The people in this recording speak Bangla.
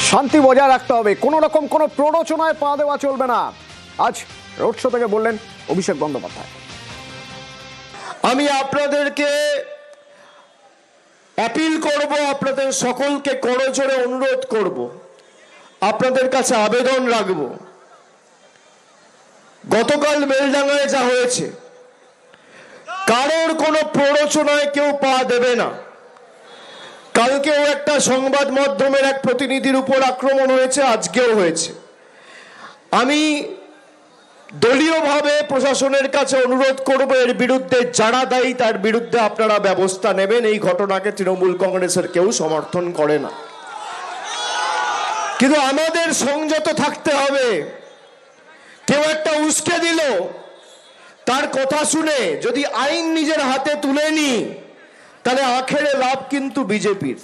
শান্তি বজায় রাখতে হবে, কোনো রকম কোনো প্ররোচনায় পা দেওয়া চলবে না। আজ রোড শো থেকে বললেন অভিষেক বন্দ্যোপাধ্যায়। আমি আপনাদেরকে অ্যাপিল করব, আপনাদের সকলকে করজোড়ে অনুরোধ করব, আপনাদের কাছে আবেদন রাখব, গতকাল বেলডাঙ্গায় যা হয়েছে কারোর কোনো প্ররোচনায় কেউ পা দেবে না। কালকেও একটা সংবাদ মাধ্যমের এক প্রতিনিধির উপর আক্রমণ হয়েছে, আজকেও হয়েছে। আমি দলীয়ভাবে প্রশাসনের কাছে অনুরোধ করব, এর বিরুদ্ধে যারা দায়ী তার বিরুদ্ধে আপনারা ব্যবস্থা নেবেন। এই ঘটনাকে তৃণমূল কংগ্রেসের কেউ সমর্থন করে না, কিন্তু আমাদের সংযত থাকতে হবে। কেউ একটা উস্কে দিল, তার কথা শুনে যদি আইন নিজের হাতে তুলে নি, তাহলে আখেরে লাভ কিন্তু বিজেপির।